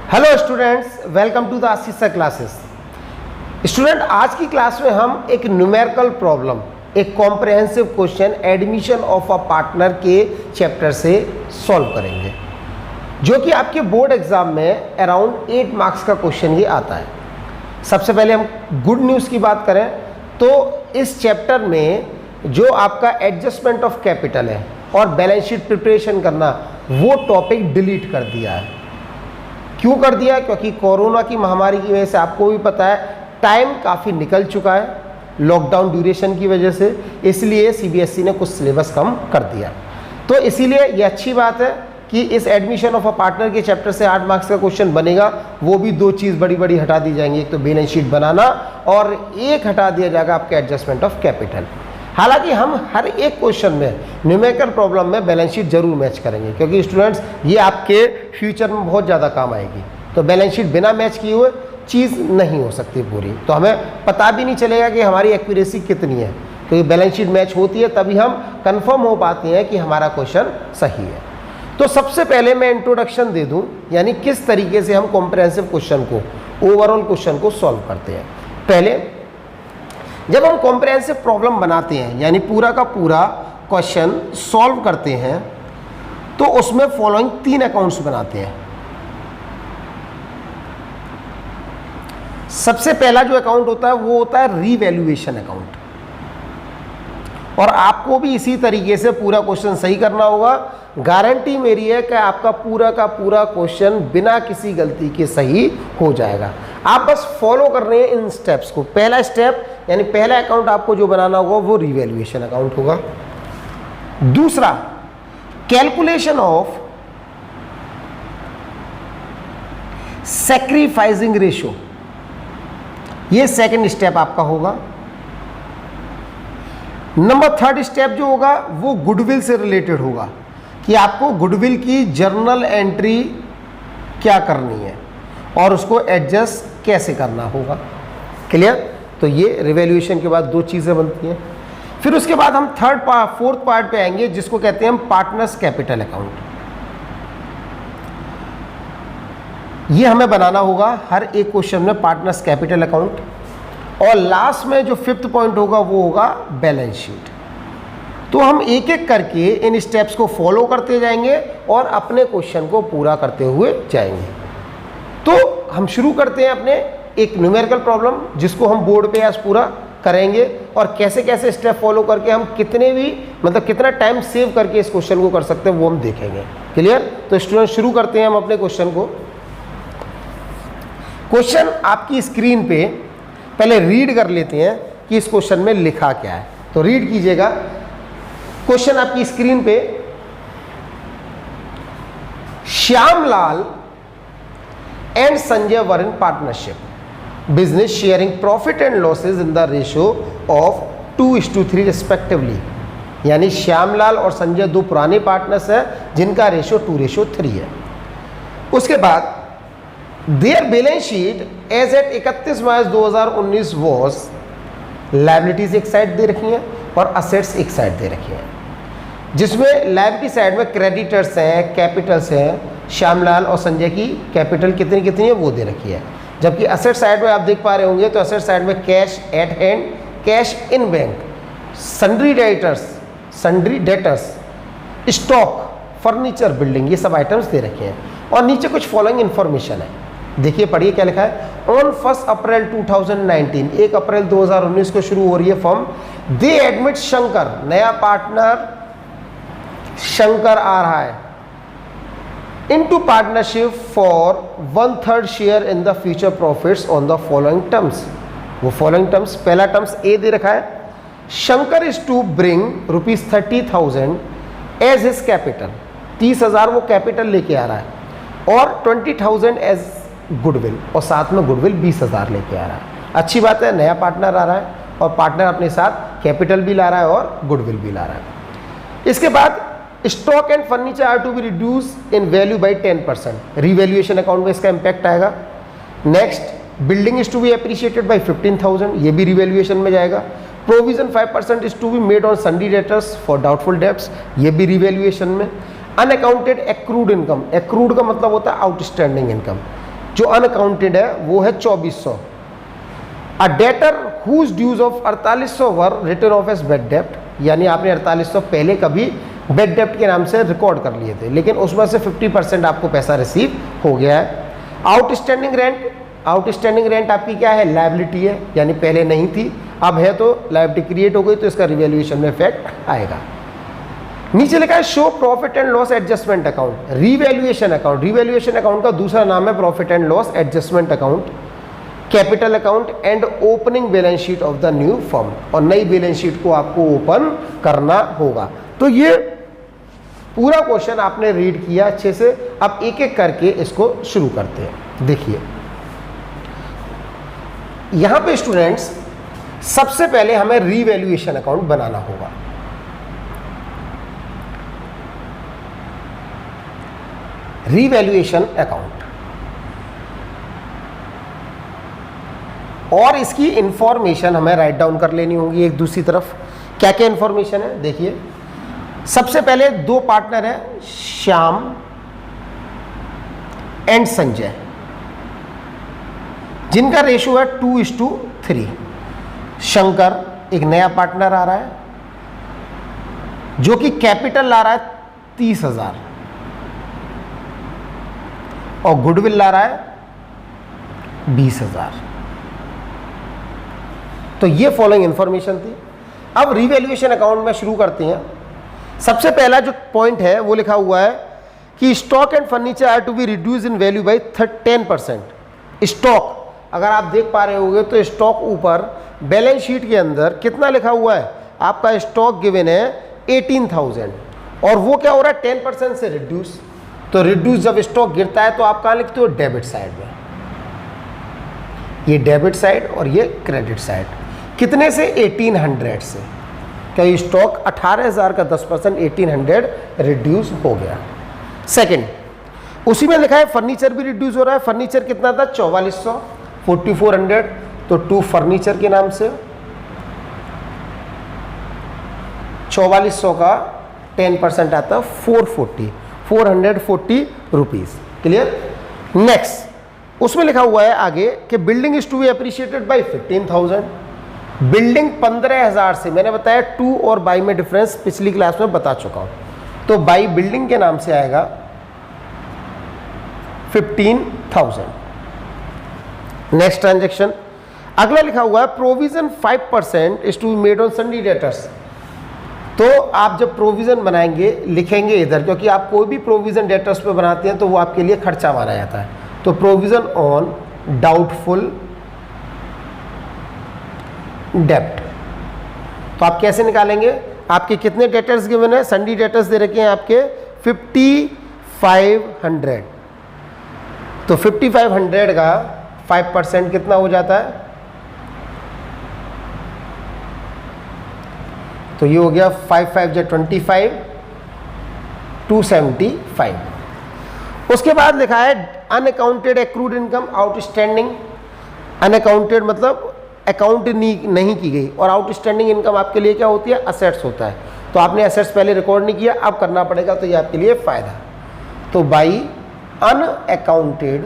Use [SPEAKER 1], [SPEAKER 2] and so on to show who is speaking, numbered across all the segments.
[SPEAKER 1] Hello students, welcome to the Ashish sir classes. Student, आज की class में हम एक न्यूमेरिकल प्रॉब्लम, एक comprehensive question admission of a partner के चैप्टर से सॉल्व करेंगे, जो कि आपके बोर्ड एग्जाम में अराउंड 8 मार्क्स का क्वेश्चन ये आता है। सबसे पहले हम गुड न्यूज़ की बात करें तो इस चैप्टर में जो आपका एडजस्टमेंट ऑफ कैपिटल है और बैलेंस शीट प्रिपरेशन करना, वो टॉपिक डिलीट कर दिया है। क्यों कर दिया? क्योंकि कोरोना की महामारी की वजह से आपको भी पता है टाइम काफ़ी निकल चुका है, लॉकडाउन ड्यूरेशन की वजह से, इसलिए सीबीएसई ने कुछ सिलेबस कम कर दिया। तो इसीलिए ये अच्छी बात है कि इस एडमिशन ऑफ अ पार्टनर के चैप्टर से 8 मार्क्स का क्वेश्चन बनेगा। वो भी 2 चीज़ बड़ी बड़ी हटा दी जाएंगी, एक तो बैलेंस शीट बनाना और एक हटा दिया जाएगा आपके एडजस्टमेंट ऑफ कैपिटल। हालांकि हम हर एक क्वेश्चन में न्यूमेरिकल प्रॉब्लम में बैलेंस शीट जरूर मैच करेंगे, क्योंकि स्टूडेंट्स ये आपके फ्यूचर में बहुत ज़्यादा काम आएगी। तो बैलेंस शीट बिना मैच किए हुए चीज़ नहीं हो सकती पूरी, तो हमें पता भी नहीं चलेगा कि हमारी एक्यूरेसी कितनी है, क्योंकि बैलेंस शीट मैच होती है तभी हम कंफर्म हो पाते हैं कि हमारा क्वेश्चन सही है। तो सबसे पहले मैं इंट्रोडक्शन दे दूं, यानी किस तरीके से हम कॉम्प्रिहेंसिव क्वेश्चन को, ओवरऑल क्वेश्चन को सॉल्व करते हैं। पहले जब हम कॉम्प्रिहेंसिव प्रॉब्लम बनाते हैं, यानी पूरा का पूरा क्वेश्चन सॉल्व करते हैं, तो उसमें फॉलोइंग 3 अकाउंट्स बनाते हैं। सबसे पहला जो अकाउंट होता है वो होता है रीवैल्यूएशन अकाउंट, और आपको भी इसी तरीके से पूरा क्वेश्चन सही करना होगा। गारंटी मेरी है कि आपका पूरा का पूरा क्वेश्चन बिना किसी गलती के सही हो जाएगा। आप बस फॉलो कर रहे हैं इन स्टेप्स को। पहला स्टेप यानी पहला अकाउंट आपको जो बनाना होगा वो रीवैल्यूएशन अकाउंट होगा। दूसरा, कैलकुलेशन ऑफ सैक्रिफाइसिंग रेशियो, ये सेकंड स्टेप आपका होगा। नंबर 3 स्टेप जो होगा वो गुडविल से रिलेटेड होगा, कि आपको गुडविल की जर्नल एंट्री क्या करनी है और उसको एडजस्ट कैसे करना होगा। क्लियर? तो ये रिवैल्यूएशन के बाद 2 चीज़ें बनती हैं। फिर उसके बाद हम फोर्थ पार्ट पे आएंगे, जिसको कहते हैं हम पार्टनर्स कैपिटल अकाउंट। ये हमें बनाना होगा हर एक क्वेश्चन में पार्टनर्स कैपिटल अकाउंट, और लास्ट में जो 5th पॉइंट होगा वो होगा बैलेंस शीट। तो हम एक एक करके इन स्टेप्स को फॉलो करते जाएंगे और अपने क्वेश्चन को पूरा करते हुए जाएंगे। तो हम शुरू करते हैं अपने एक न्यूमेरिकल प्रॉब्लम, जिसको हम बोर्ड पे आज पूरा करेंगे, और कैसे कैसे स्टेप फॉलो करके हम कितने भी कितना टाइम सेव करके इस क्वेश्चन को कर सकते हैं वो हम देखेंगे। क्लियर? तो स्टूडेंट शुरू करते हैं हम अपने क्वेश्चन को। क्वेश्चन आपकी स्क्रीन पे पहले रीड कर लेते हैं कि इस क्वेश्चन में लिखा क्या है। तो रीड कीजिएगा। क्वेश्चन आपकी स्क्रीन पे, Shyamlal and Sanjay were in partnership, business sharing profit and losses in the ratio of 2:3 respectively. यानी श्यामलाल और संजय 2 पुराने पार्टनर्स हैं जिनका रेशियो 2:3 है। उसके बाद their balance sheet as at 31 March 2019 was, liabilities एक साइड दे रखी हैं और असेट्स एक साइड दे रखी हैं, जिसमें लायबिलिटी साइड में क्रेडिटर्स हैं, कैपिटल्स हैं। श्यामलाल और संजय की कैपिटल कितनी कितनी है वो दे रखी है, जबकि असेट साइड में आप देख पा रहे होंगे तो असेट साइड में cash at hand, cash in bank, sundry debtors, stock, furniture, building, ये सब आइटम्स दे रखे हैं। और नीचे कुछ फॉलोइंग इन्फॉर्मेशन है, देखिए पढ़िए क्या लिखा है। ऑन 1 अप्रैल 2019, 1 अप्रैल 2019 को शुरू हो रही है फर्म। दे एडमिट शंकर, नया पार्टनर शंकर आ रहा है, into partnership for 1/3 share in the future profits on the following terms. वो फॉलोइंग टर्म्स, पहला टर्म्स ए दे रखा है, Shankar is to bring ₹30,000 as his capital, 30,000 वो कैपिटल लेके आ रहा है, और 20,000 एज गुडविल, और साथ में गुडविल 20,000 लेके आ रहा है। अच्छी बात है, नया पार्टनर आ रहा है और पार्टनर अपने साथ कैपिटल भी ला रहा है और गुडविल भी ला रहा है। इसके बाद stock and furniture are to be reduce in value by 10%, revaluation account में इसका इम्पैक्ट आएगा। Next, building is to be appreciated by 15,000, ये भी रीवैल्यूएशन में जाएगा। Provision 5% is to be made on sundry debtors for doubtful debts, ये भी revaluation में। अनअकाउंटेड एक्रूड इनकम, एक्रूड का मतलब होता है आउटस्टैंडिंग इनकम, जो अनअकाउंटेड है वो है 2400। A debtor whose dues of 4800 were return of as bad डेप्ट, यानी आपने 4800 पहले कभी बेड डेप्ट के नाम से रिकॉर्ड कर लिए थे, लेकिन उसमें से 50% आपको पैसा रिसीव हो गया है। आउटस्टैंडिंग रेंट, आउटस्टैंडिंग रेंट आपकी क्या है, लायबिलिटी है, यानी पहले नहीं थी, अब है तो लायबिलिटी क्रिएट हो गई तो इसका रिवैल्यूएशन में इफेक्ट आएगा। नीचे लिखा है show profit and loss adjustment account, revaluation account. Revaluation account का दूसरा नाम है profit and loss adjustment account, capital account and opening balance sheet of the new firm, और नई बैलेंस शीट को आपको ओपन करना होगा। तो ये पूरा क्वेश्चन आपने रीड किया अच्छे से। अब एक एक करके इसको शुरू करते हैं। देखिए यहां पे स्टूडेंट्स सबसे पहले हमें रिवैल्यूएशन अकाउंट बनाना होगा। रिवैल्यूएशन अकाउंट, और इसकी इंफॉर्मेशन हमें राइट डाउन कर लेनी होगी एक दूसरी तरफ। क्या क्या इंफॉर्मेशन है देखिए। सबसे पहले दो पार्टनर है, श्याम एंड संजय, जिनका रेशो है 2:3। शंकर एक नया पार्टनर आ रहा है जो कि कैपिटल ला रहा है 30,000 और गुडविल ला रहा है 20,000। तो ये फॉलोइंग इंफॉर्मेशन थी। अब रिवैल्यूएशन अकाउंट में शुरू करते हैं। सबसे पहला जो पॉइंट है वो लिखा हुआ है कि stock and furniture are to be reduce in value by 10%। Stock, अगर आप देख पा रहे होंगे तो स्टॉक ऊपर बैलेंस शीट के अंदर कितना लिखा हुआ है, आपका स्टॉक गिवन है 18,000 और वो क्या हो रहा है 10% से रिड्यूस। तो रिड्यूस जब स्टॉक गिरता है तो आप कहाँ लिखते हो, डेबिट साइड में। ये डेबिट साइड और ये क्रेडिट साइड। कितने से, 1800 से। क्या ये स्टॉक 18,000 का 10% 1800 रिड्यूस हो गया। सेकंड, उसी में लिखा है फर्नीचर भी रिड्यूस हो रहा है। फर्नीचर कितना था, 4400, 4400, तो 2 फर्नीचर के नाम से 4400 का 10% आता है 440 रुपीज। क्लियर। नेक्स्ट उसमें लिखा हुआ है आगे कि building is to be appreciated by 15,000। Building 15,000 से, मैंने बताया 2 और बाई में डिफरेंस पिछली क्लास में बता चुका हूं, तो बाई बिल्डिंग के नाम से आएगा 15,000। नेक्स्ट ट्रांजेक्शन अगला लिखा हुआ है provision 5% is to be made on sundry debtors. तो आप जब प्रोविजन बनाएंगे लिखेंगे इधर, क्योंकि आप कोई भी प्रोविजन डेटर्स पे बनाते हैं तो वो आपके लिए खर्चा माना जाता है। तो प्रोविजन ऑन डाउटफुल डेप्ट, तो आप कैसे निकालेंगे, आपके कितने डेटर्स गिवन है, सन्डी डेटर्स दे रखे हैं आपके 5500। तो 5500 का 5% कितना हो जाता है, तो ये हो गया 5 5 जा 25, 275। उसके बाद लिखा है unaccounted accrued income outstanding. Unaccounted मतलब अकाउंट नहीं की गई, और आउटस्टैंडिंग इनकम आपके लिए क्या होती है, असेट्स होता है। तो आपने असेट्स पहले रिकॉर्ड नहीं किया, अब करना पड़ेगा, तो ये आपके लिए फायदा। तो बाई अनअकाउंटेड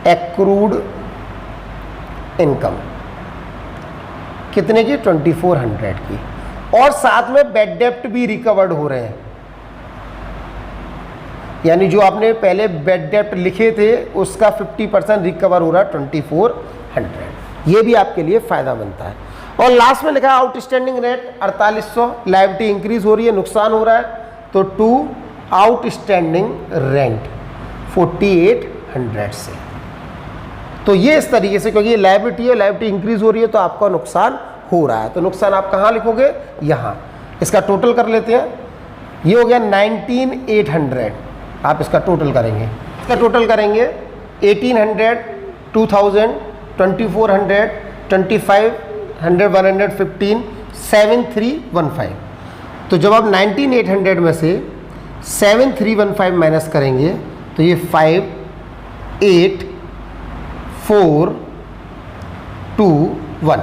[SPEAKER 1] एक्रूड इनकम कितने की, 2400 की, और साथ में बेड डेप्ट भी रिकवर्ड हो रहे हैं, यानी जो आपने पहले बेड डेप्ट लिखे थे उसका 50% रिकवर हो रहा है 2400। ये भी आपके लिए फायदा बनता है। और लास्ट में लिखा है आउटस्टैंडिंग रेट 4800, लायबिलिटी इंक्रीज हो रही है, नुकसान हो रहा है, तो 2 आउटस्टैंडिंग रेंट 4800 से। तो ये इस तरीके से, क्योंकि ये लायबिलिटी है, लायबिलिटी इंक्रीज हो रही है तो आपका नुकसान हो रहा है, तो नुकसान आप कहाँ लिखोगे, यहाँ। इसका टोटल कर लेते हैं। ये हो गया 19,800, आप इसका टोटल करेंगे। इसका टोटल करेंगे 1800, 2000, 2400, 2500, 115, 7315। तो जब आप 19,800 में से 7315 माइनस करेंगे तो ये 5, 8, 4, 2, 1,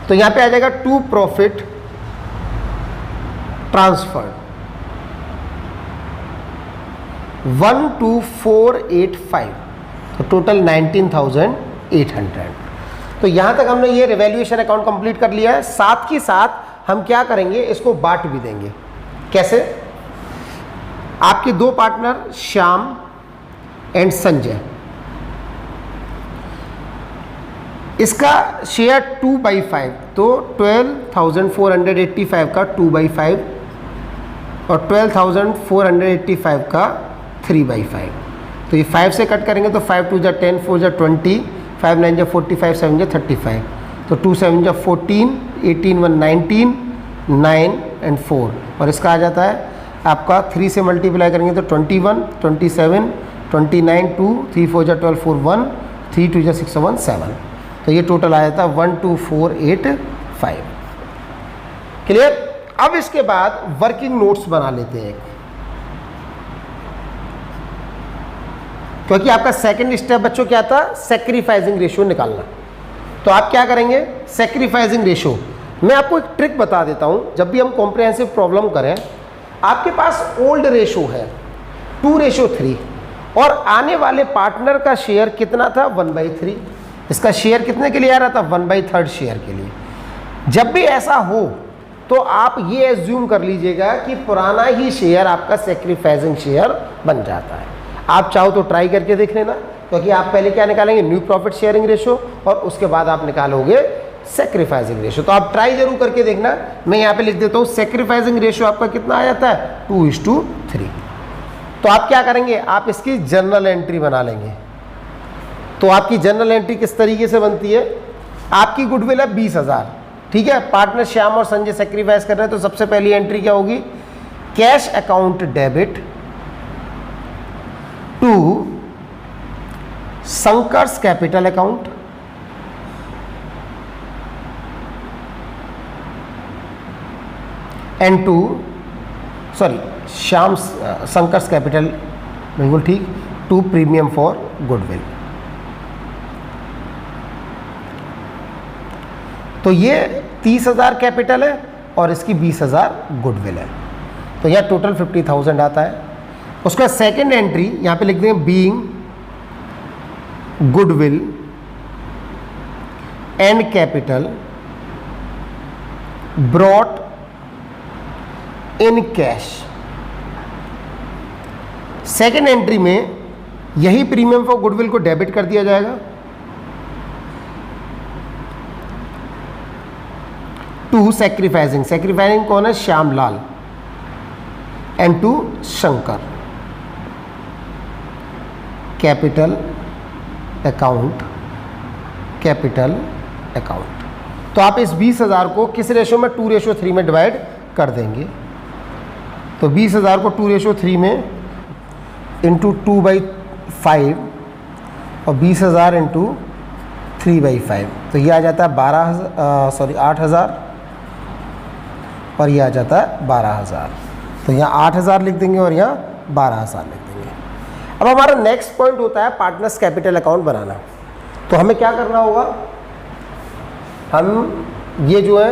[SPEAKER 1] तो यहाँ पे आ जाएगा टू प्रॉफिट ट्रांसफर्ड। 12485, तो टोटल 19,800। तो यहाँ तक हमने ये रिवैल्यूएशन अकाउंट कंप्लीट कर लिया है। साथ ही साथ हम क्या करेंगे, इसको बांट भी देंगे। कैसे? आपके दो पार्टनर श्याम एंड संजय, इसका शेयर 2/5, तो 12,485 का 2/5 और 12,485 का 3/5। तो ये 5 से कट करेंगे तो 5 2 जा 10, 4 जा 20, 5 9 जा 45, 7 जा 35, तो 2 7 जा 14, 18 1 19, 9 एंड 4, और इसका आ जाता है आपका 3 से मल्टीप्लाई करेंगे तो 21, 27, 29, 2, 3 4 जा 12, 4 1, 3 2 जा 6 1 7, तो ये टोटल आ जाता है 12485। क्लियर? अब इसके बाद वर्किंग नोट्स बना लेते हैं, क्योंकि आपका सेकंड स्टेप बच्चों क्या था, सैक्रिफाइसिंग रेशियो निकालना। तो आप क्या करेंगे, सैक्रिफाइसिंग रेशियो। मैं आपको एक ट्रिक बता देता हूं, जब भी हम कॉम्प्रिहेंसिव प्रॉब्लम करें, आपके पास ओल्ड रेशियो है 2:3 और आने वाले पार्टनर का शेयर कितना था 1/3, इसका शेयर कितने के लिए आ रहा था 1/3 शेयर के लिए। जब भी ऐसा हो तो आप ये एज्यूम कर लीजिएगा कि पुराना ही शेयर आपका सैक्रिफाइसिंग शेयर बन जाता है। आप चाहो तो ट्राई करके देख लेना, क्योंकि आप पहले क्या निकालेंगे, न्यू प्रॉफिट शेयरिंग रेशियो, और उसके बाद आप निकालोगे सैक्रिफाइसिंग रेशियो। तो आप ट्राई जरूर करके देखना। मैं यहाँ पे लिख देता हूँ, सैक्रिफाइसिंग रेशियो आपका कितना आ जाता है 2:3। तो आप क्या करेंगे, आप इसकी जर्नल एंट्री बना लेंगे। तो आपकी जर्नल एंट्री किस तरीके से बनती है, आपकी गुडविल है 20,000, ठीक है, पार्टनर श्याम और संजय सैक्रिफाइस कर रहे हैं, तो सबसे पहली एंट्री क्या होगी, cash account debit to Shankar's capital account and to Shyam Shankar's capital, बिल्कुल ठीक, टू प्रीमियम फॉर गुडविल। तो ये 30,000 कैपिटल है और इसकी 20,000 गुडविल है, तो यह टोटल 50,000 आता है। उसका सेकेंड एंट्री यहाँ पे लिख देंगे, being goodwill and capital brought in cash. Second entry में यही प्रीमियम फॉर गुडविल को डेबिट कर दिया जाएगा टू सैक्रिफाइसिंग, सैक्रिफाइसिंग कौन है, Shyamlal, and to Shankar capital account, capital account. तो आप इस 20,000 को किस रेशो में, 2:3 में डिवाइड कर देंगे। तो 20,000 को 2:3 में इंटू 2/5 और 20,000 इंटू 3/5, तो ये आ जाता है 8,000 और ये आ जाता है 12,000। तो यहाँ 8,000 लिख देंगे और यहाँ 12,000 लिख देंगे। अब हमारा नेक्स्ट पॉइंट होता है पार्टनर्स कैपिटल अकाउंट बनाना। तो हमें क्या करना होगा, हम ये जो है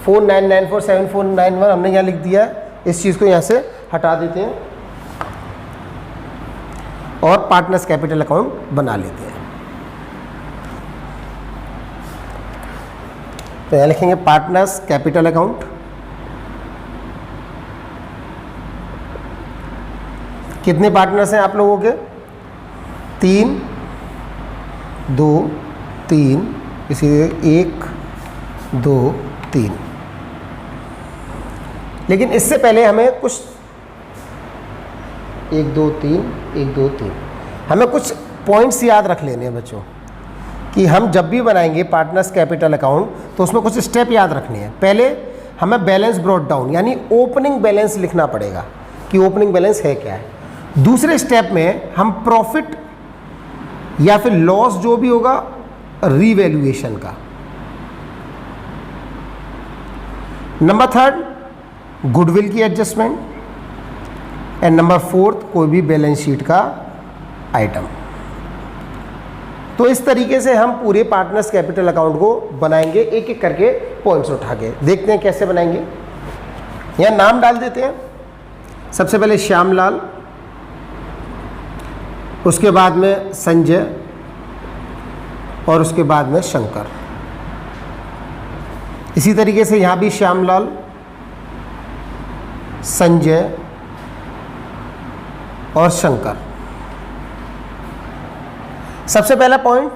[SPEAKER 1] 49947491 हमने यहाँ लिख दिया है, इस चीज़ को यहाँ से हटा देते हैं और पार्टनर्स कैपिटल अकाउंट बना लेते हैं। तो यहाँ लिखेंगे पार्टनर्स कैपिटल अकाउंट, कितने पार्टनर्स हैं आप लोगों के, 3 2 3, इसीलिए 1 2 3। लेकिन इससे पहले हमें कुछ 1 2 3 हमें कुछ पॉइंट्स याद रख लेने हैं बच्चों, कि हम जब भी बनाएंगे पार्टनर्स कैपिटल अकाउंट तो उसमें कुछ स्टेप याद रखने हैं। पहले हमें बैलेंस ब्रॉट डाउन यानी ओपनिंग बैलेंस लिखना पड़ेगा कि ओपनिंग बैलेंस है क्या है। दूसरे स्टेप में हम प्रॉफिट या फिर लॉस जो भी होगा रीवैल्यूएशन का। नंबर 3 गुडविल की एडजस्टमेंट, एंड नंबर 4 कोई भी बैलेंस शीट का आइटम। तो इस तरीके से हम पूरे पार्टनर्स कैपिटल अकाउंट को बनाएंगे, एक एक करके पॉइंट्स उठा के देखते हैं कैसे बनाएंगे। यहाँ नाम डाल देते हैं, सबसे पहले श्यामलाल, उसके बाद में संजय और उसके बाद में शंकर। इसी तरीके से यहाँ भी श्यामलाल, संजय और शंकर। सबसे पहला पॉइंट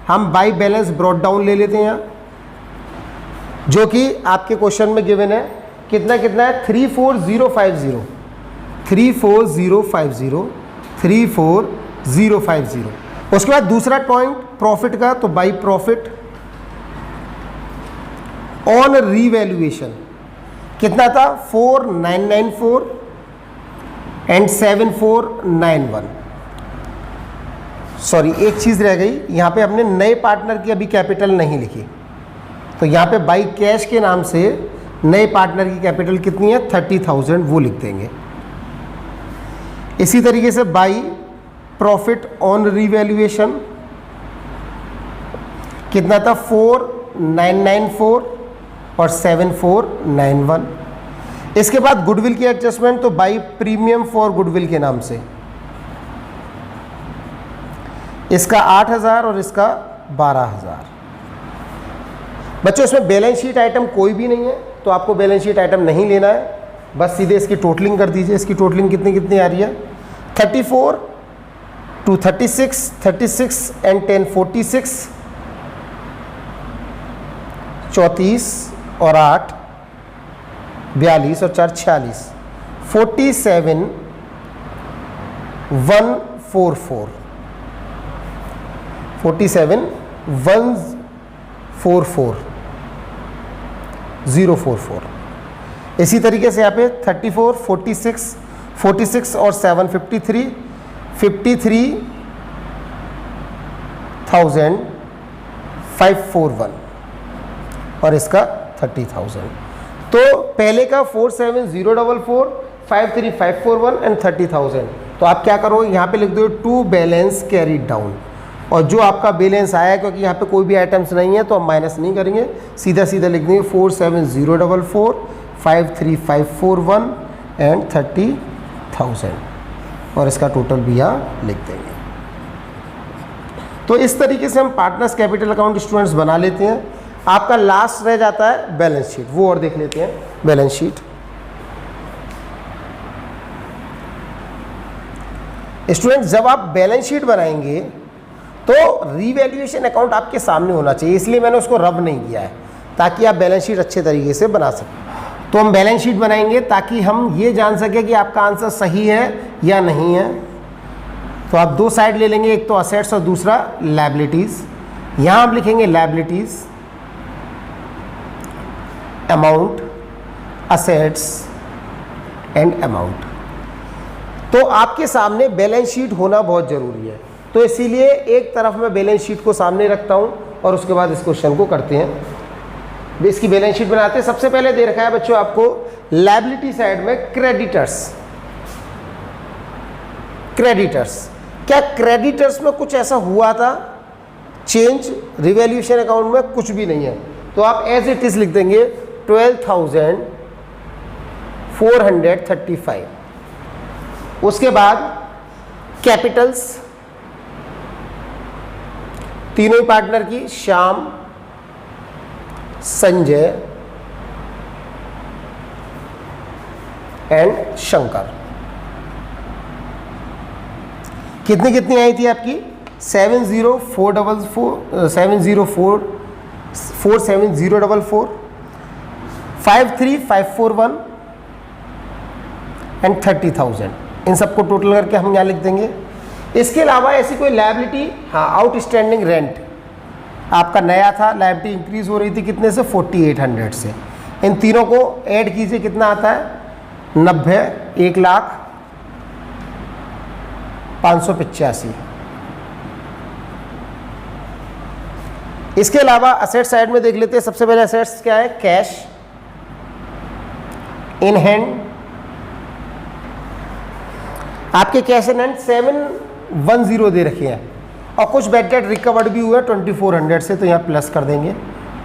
[SPEAKER 1] हम बाई बैलेंस ब्रॉट डाउन ले लेते हैं यहाँ, जो कि आपके क्वेश्चन में गिवन है। कितना कितना है? 34050, 34050, 34050। उसके बाद दूसरा पॉइंट प्रॉफिट का, तो बाई प्रॉफिट ऑन रीवैल्यूएशन कितना था? 4994 एंड 7491। सॉरी, एक चीज़ रह गई, यहाँ पे हमने नए पार्टनर की अभी कैपिटल नहीं लिखी, तो यहाँ पे बाई कैश के नाम से नए पार्टनर की कैपिटल कितनी है? 30,000, वो लिख देंगे। इसी तरीके से बाई प्रॉफिट ऑन रीवैल्यूएशन कितना था? 4994 और 7491। इसके बाद गुडविल की एडजस्टमेंट, तो बाई प्रीमियम फॉर गुडविल के नाम से इसका 8,000 और इसका 12,000। बच्चों इसमें बैलेंस शीट आइटम कोई भी नहीं है, तो आपको बैलेंस शीट आइटम नहीं लेना है, बस सीधे इसकी टोटलिंग कर दीजिए। इसकी टोटलिंग कितनी कितनी आ रही है? 34 to 36, 36 and 10 46, 34 और 8 42 और 4 46, 47 144, 47 144 044। इसी तरीके से यहाँ पे 34 46 46 और 7 53 53,541 और इसका 30,000। तो पहले का 47044, 53541 एंड 30,000। तो आप क्या करो, यहाँ पे लिख दो टू बैलेंस कैरीड डाउन, और जो आपका बैलेंस आया, क्योंकि यहाँ पे कोई भी आइटम्स नहीं है तो हम माइनस नहीं करेंगे, सीधा सीधा लिख देंगे 47044, 53541 एंड 30,000 और इसका टोटल भी यहाँ लिख देंगे। तो इस तरीके से हम पार्टनर्स कैपिटल अकाउंट स्टूडेंट्स बना लेते हैं। आपका लास्ट रह जाता है बैलेंस शीट, वो और देख लेते हैं। बैलेंस शीट स्टूडेंट्स, जब आप बैलेंस शीट बनाएंगे तो रीवैल्यूएशन अकाउंट आपके सामने होना चाहिए, इसलिए मैंने उसको रब नहीं किया है, ताकि आप बैलेंस शीट अच्छे तरीके से बना सकें। तो हम बैलेंस शीट बनाएंगे ताकि हम ये जान सकें कि आपका आंसर सही है या नहीं है। तो आप दो साइड ले लेंगे, एक तो असेट्स और दूसरा लायबिलिटीज़। यहाँ आप लिखेंगे liabilities, amount, assets and amount. तो आपके सामने बैलेंस शीट होना बहुत ज़रूरी है, तो इसीलिए एक तरफ मैं बैलेंस शीट को सामने रखता हूँ और उसके बाद इस क्वेश्चन को करते हैं। इसकी बैलेंस शीट बनाते हैं। सबसे पहले दे रखा है बच्चों आपको लायबिलिटी साइड में क्रेडिटर्स। क्रेडिटर्स, क्या क्रेडिटर्स में कुछ ऐसा हुआ था चेंज? रिवैल्यूएशन अकाउंट में कुछ भी नहीं है, तो आप एज इट इज लिख देंगे 12,435। उसके बाद कैपिटल्स, तीनों ही पार्टनर की, श्याम, संजय एंड शंकर। कितनी कितनी आई थी आपकी? 70444, 704,47044, 53541 एंड 30,000। इन सबको टोटल करके हम यहाँ लिख देंगे। इसके अलावा ऐसी कोई लायबिलिटी, हाँ, आउटस्टैंडिंग रेंट आपका नया था, लायबिलिटी इंक्रीज हो रही थी कितने से? 4800 से। इन तीनों को ऐड कीजिए, कितना आता है? 90, 1,05,85। इसके अलावा असेट साइड में देख लेते हैं। सबसे पहले असेट्स क्या है? Cash in hand. आपके कैश इन हैंड 710 दे रखे हैं, और कुछ बैड डेट रिकवर्ड भी हुआ 2400 से, तो यहाँ प्लस कर देंगे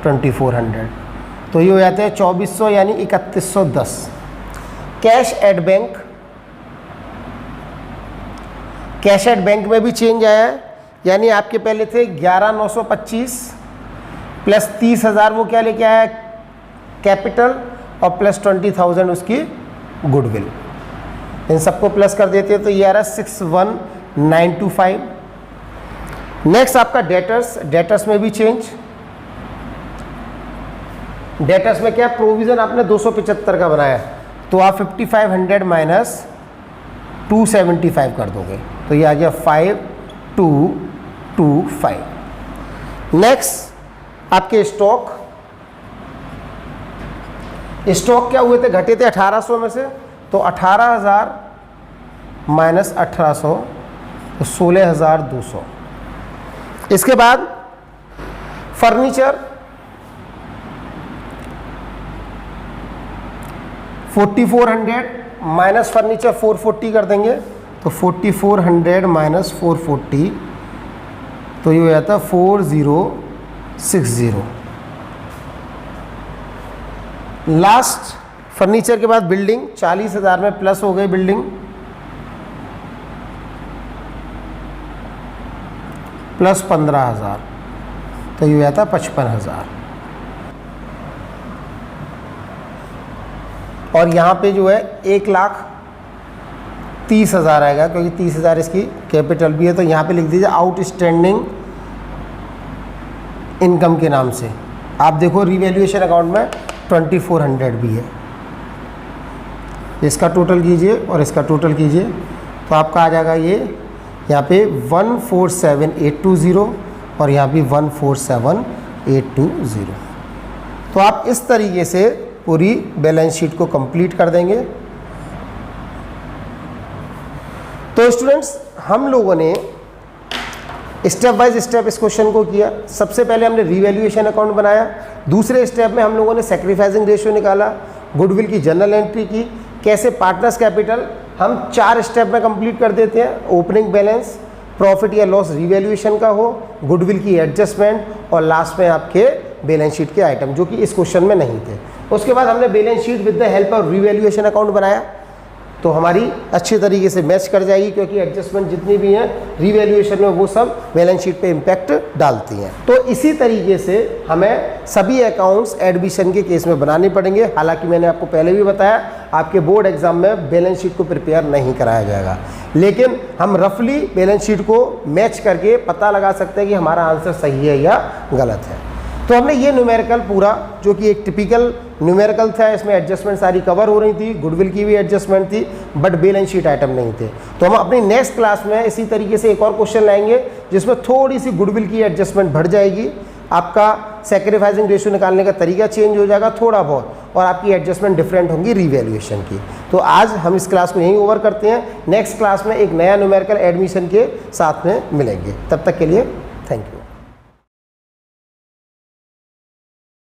[SPEAKER 1] 2400, तो ये हो जाते हैं 2400 यानी 3110। Cash at bank cash at bank में भी चेंज आया है, यानी आपके पहले थे 11,925 प्लस 30,000 वो क्या लेके आया कैपिटल और प्लस 20,000 उसकी गुडविल। इन सबको प्लस कर देते हैं तो ये आ रहा है 61,925। नेक्स्ट आपका डेटर्स, डेटर्स में भी चेंज। डेटर्स में क्या प्रोविजन आपने 275 का बनाया तो आप 5500 माइनस 275 कर दोगे तो ये आ गया 5225। नेक्स्ट आपके स्टॉक, स्टॉक क्या हुए थे, घटे थे 1800 में से तो 18,000 माइनस 1800 तो 16,200। इसके बाद फर्नीचर 4400 माइनस फर्नीचर 440 कर देंगे तो 4400 माइनस 440 तो ये हो जाता है 4060। लास्ट फर्नीचर के बाद बिल्डिंग 40,000 में प्लस हो गई बिल्डिंग प्लस 15,000 तो ये हो जाता है 55,000। और यहाँ पे जो है 1,30,000 आएगा क्योंकि 30,000 इसकी कैपिटल भी है तो यहाँ पे लिख दीजिए आउटस्टैंडिंग इनकम के नाम से। आप देखो रिवैल्यूएशन अकाउंट में 2400 भी है, इसका टोटल कीजिए और इसका टोटल कीजिए तो आपका आ जाएगा ये यहाँ पे 147820 और यहाँ भी 147820। तो आप इस तरीके से पूरी बैलेंस शीट को कंप्लीट कर देंगे। तो स्टूडेंट्स हम लोगों ने स्टेप बाय स्टेप इस क्वेश्चन को किया। सबसे पहले हमने रिवैल्यूएशन अकाउंट बनाया, दूसरे स्टेप में हम लोगों ने सैक्रिफाइसिंग रेशियो निकाला, गुडविल की जनरल एंट्री की, कैसे पार्टनर्स कैपिटल हम 4 स्टेप में कंप्लीट कर देते हैं। ओपनिंग बैलेंस, प्रॉफिट या लॉस रिवैल्यूएशन का हो, गुडविल की एडजस्टमेंट और लास्ट में आपके बैलेंस शीट के आइटम जो कि इस क्वेश्चन में नहीं थे। उसके बाद हमने balance sheet with the help of revaluation account बनाया तो हमारी अच्छी तरीके से मैच कर जाएगी क्योंकि एडजस्टमेंट जितनी भी हैं रिवैल्यूएशन में वो सब बैलेंस शीट पे इम्पैक्ट डालती हैं। तो इसी तरीके से हमें सभी अकाउंट्स एडमिशन के केस में बनाने पड़ेंगे। हालांकि मैंने आपको पहले भी बताया आपके बोर्ड एग्जाम में बैलेंस शीट को प्रिपेयर नहीं कराया जाएगा, लेकिन हम रफली बैलेंस शीट को मैच करके पता लगा सकते हैं कि हमारा आंसर सही है या गलत है। तो हमने ये न्यूमेरिकल पूरा जो कि एक टिपिकल न्यूमेरिकल था, इसमें एडजस्टमेंट सारी कवर हो रही थी, गुडविल की भी एडजस्टमेंट थी बट बैलेंस शीट आइटम नहीं थे। तो हम अपनी नेक्स्ट क्लास में इसी तरीके से एक और क्वेश्चन लाएंगे जिसमें थोड़ी सी गुडविल की एडजस्टमेंट बढ़ जाएगी, आपका सैक्रिफाइसिंग रेशियो निकालने का तरीका चेंज हो जाएगा थोड़ा बहुत और आपकी एडजस्टमेंट डिफरेंट होंगी रिवैल्यूएशन की। तो आज हम इस क्लास को यहीं ओवर करते हैं, नेक्स्ट क्लास में एक नया न्यूमेरिकल एडमिशन के साथ में मिलेंगे। तब तक के लिए थैंक यू।